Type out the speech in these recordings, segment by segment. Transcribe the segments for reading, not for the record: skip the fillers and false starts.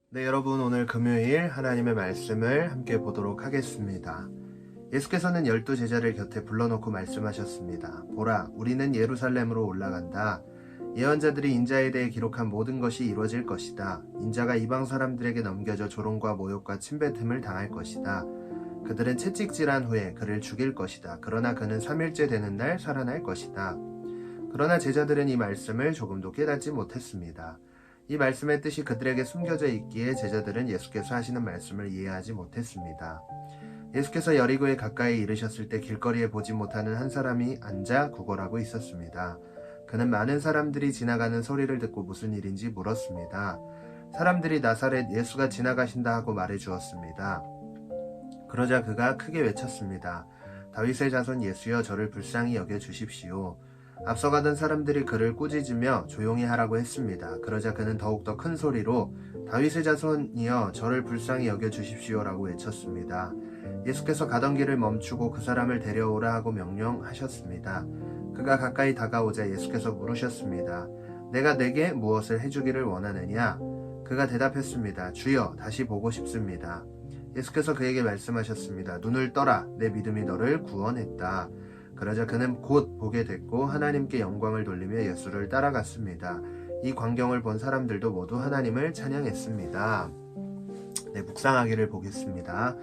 네, 여러분, 오늘 금요일 하나님의 말씀을 함께 보도록 하겠습니다. 예수께서는 12제자를 곁에 불러놓고 말씀하셨습니다. 보라, 우리는 예루살렘으로 올라간다. 예언자들이 인자에 대해 기록한 모든 것이 이루어질 것이다. 인자가 이방 사람들에게 넘겨져 조롱과 모욕과 침뱉음을 당할 것이다. 그들은 채찍질한 후에 그를 죽일 것이다. 그러나 그는 3일째 되는 날 살아날 것이다. 그러나 제자들은 이 말씀을 조금도 깨닫지 못했습니다. 이 말씀의 뜻이 그들에게 숨겨져 있기에 제자들은 예수께서 하시는 말씀을 이해하지 못했습니다. 예수께서 여리고에 가까이 이르셨을 때 길거리에 보지 못하는 한 사람이 앉아 구걸하고 있었습니다. 그는 많은 사람들이 지나가는 소리를 듣고 무슨 일인지 물었습니다. 사람들이 나사렛 예수가 지나가신다 하고 말해 주었습니다. 그러자 그가 크게 외쳤습니다. 다윗의 자손 예수여, 저를 불쌍히 여겨 주십시오. 앞서가던 사람들이 그를 꾸짖으며 조용히 하라고 했습니다. 그러자 그는 더욱더 큰 소리로 다윗의 자손이여, 저를 불쌍히 여겨 주십시오라고 외쳤습니다. 예수께서 가던 길을 멈추고 그 사람을 데려오라 하고 명령하셨습니다. 그가 가까이 다가오자 예수께서 물으셨습니다. 내가 내게 무엇을 해주기를 원하느냐? 그가 대답했습니다. 주여, 다시 보고 싶습니다. 예수께서 그에게 말씀하셨습니다. 눈을 떠라, 내 믿음이 너를 구원했다. 그러자 그는 곧 보게 됐고 하나님께 영광을 돌리며 예수를 따라갔습니다. 이 광경을 본 사람들도 모두 하나님을 찬양했습니다. 네, 묵상하기를 보겠습니다.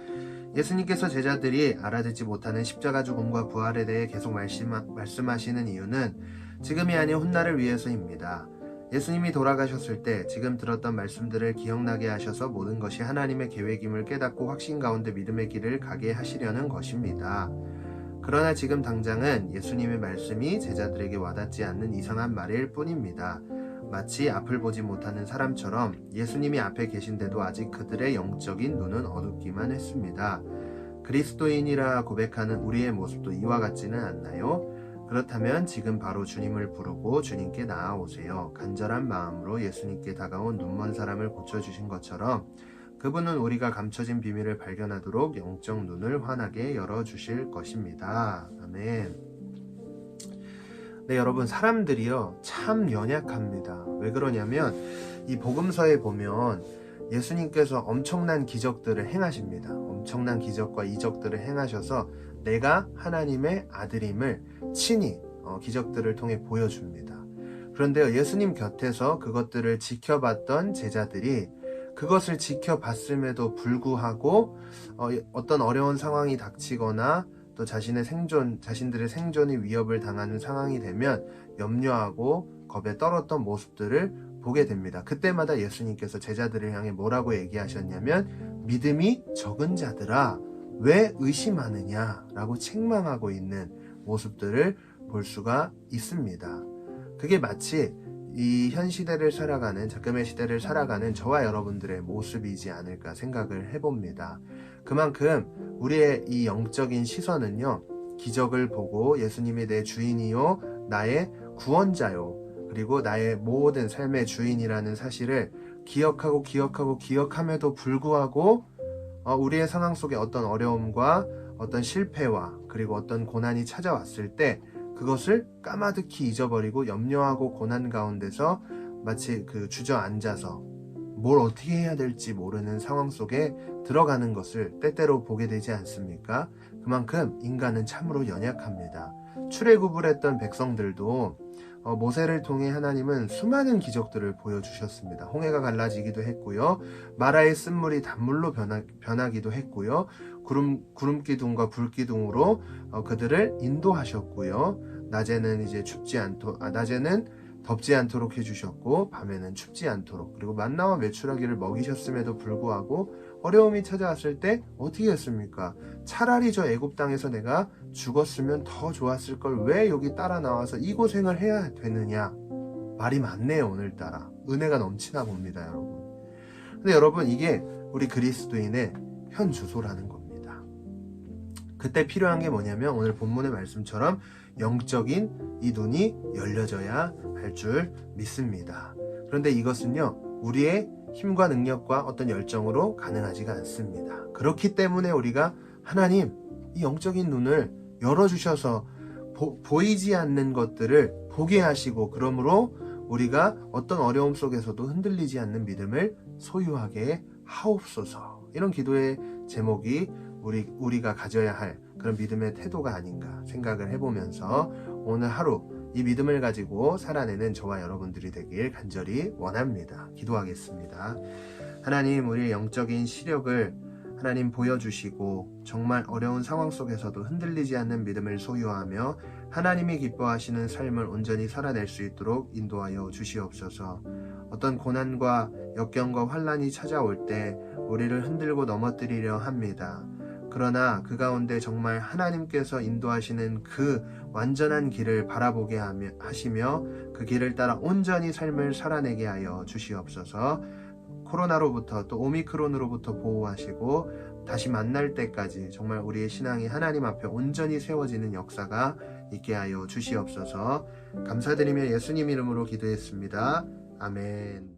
예수님께서 제자들이 알아듣지 못하는 십자가 죽음과 부활에 대해 계속 말씀하시는 이유는 지금이 아닌 훗날을 위해서입니다. 예수님이 돌아가셨을 때 지금 들었던 말씀들을 기억나게 하셔서 모든 것이 하나님의 계획임을 깨닫고 확신 가운데 믿음의 길을 가게 하시려는 것입니다. 그러나 지금 당장은 예수님의 말씀이 제자들에게 와닿지 않는 이상한 말일 뿐입니다. 마치 앞을 보지 못하는 사람처럼 예수님이 앞에 계신데도 아직 그들의 영적인 눈은 어둡기만 했습니다. 그리스도인이라 고백하는 우리의 모습도 이와 같지는 않나요? 그렇다면 지금 바로 주님을 부르고 주님께 나아오세요. 간절한 마음으로 예수님께 다가온 눈먼 사람을 고쳐주신 것처럼 그분은 우리가 감춰진 비밀을 발견하도록 영적 눈을 환하게 열어주실 것입니다. 아멘. 네, 여러분, 사람들이요 참 연약합니다. 왜 그러냐면 이 복음서에 보면 예수님께서 엄청난 기적들을 행하십니다. 엄청난 기적과 이적들을 행하셔서 내가 하나님의 아들임을 친히 기적들을 통해 보여줍니다. 그런데요, 예수님 곁에서 그것들을 지켜봤던 제자들이 그것을 지켜봤음에도 불구하고 어떤 어려운 상황이 닥치거나 또 자신들의 생존이 위협을 당하는 상황이 되면 염려하고 겁에 떨었던 모습들을 보게 됩니다. 그때마다 예수님께서 제자들을 향해 뭐라고 얘기하셨냐면 믿음이 적은 자들아, 왜 의심하느냐 라고 책망하고 있는 모습들을 볼 수가 있습니다. 그게 마치 이 현 시대를 살아가는, 지금의 시대를 살아가는 저와 여러분들의 모습이지 않을까 생각을 해봅니다. 그만큼 우리의 이 영적인 시선은요, 기적을 보고 예수님이 내 주인이요, 나의 구원자요, 그리고 나의 모든 삶의 주인이라는 사실을 기억함에도 불구하고 우리의 상황 속에 어떤 어려움과 어떤 실패와 그리고 어떤 고난이 찾아왔을 때 그것을 까마득히 잊어버리고 염려하고 고난 가운데서 마치 주저앉아서 뭘 어떻게 해야 될지 모르는 상황 속에 들어가는 것을 때때로 보게 되지 않습니까? 그만큼 인간은 참으로 연약합니다. 출애굽을 했던 백성들도 모세를 통해 하나님은 수많은 기적들을 보여주셨습니다. 홍해가 갈라지기도 했고요. 마라의 쓴물이 단물로 변하기도 했고요. 구름기둥과 불기둥으로 그들을 인도하셨고요. 낮에는 덥지 않도록 해주셨고 밤에는 춥지 않도록, 그리고 만나와 메추라기를 먹이셨음에도 불구하고 어려움이 찾아왔을 때 어떻게 했습니까? 차라리 저 애굽 땅에서 내가 죽었으면 더 좋았을 걸 왜 여기 따라 나와서 이 고생을 해야 되느냐? 말이 많네요. 오늘따라 은혜가 넘치나 봅니다, 여러분. 근데 여러분, 이게 우리 그리스도인의 현 주소라는 겁니다. 그때 필요한 게 뭐냐면 오늘 본문의 말씀처럼 영적인 이 눈이 열려져야 할 줄 믿습니다. 그런데 이것은요, 우리의 힘과 능력과 어떤 열정으로 가능하지가 않습니다. 그렇기 때문에 우리가 하나님, 이 영적인 눈을 열어주셔서 보이지 않는 것들을 보게 하시고, 그러므로 우리가 어떤 어려움 속에서도 흔들리지 않는 믿음을 소유하게 하옵소서. 이런 기도의 제목이 우리가 가져야 할 그런 믿음의 태도가 아닌가 생각을 해보면서 오늘 하루 이 믿음을 가지고 살아내는 저와 여러분들이 되길 간절히 원합니다. 기도하겠습니다. 하나님, 우리의 영적인 시력을 하나님 보여주시고 정말 어려운 상황 속에서도 흔들리지 않는 믿음을 소유하며 하나님이 기뻐하시는 삶을 온전히 살아낼 수 있도록 인도하여 주시옵소서. 어떤 고난과 역경과 환난이 찾아올 때 우리를 흔들고 넘어뜨리려 합니다. 그러나 그 가운데 정말 하나님께서 인도하시는 그 완전한 길을 바라보게 하시며 그 길을 따라 온전히 삶을 살아내게 하여 주시옵소서. 코로나로부터 또 오미크론으로부터 보호하시고 다시 만날 때까지 정말 우리의 신앙이 하나님 앞에 온전히 세워지는 역사가 있게 하여 주시옵소서. 감사드리며 예수님 이름으로 기도했습니다. 아멘.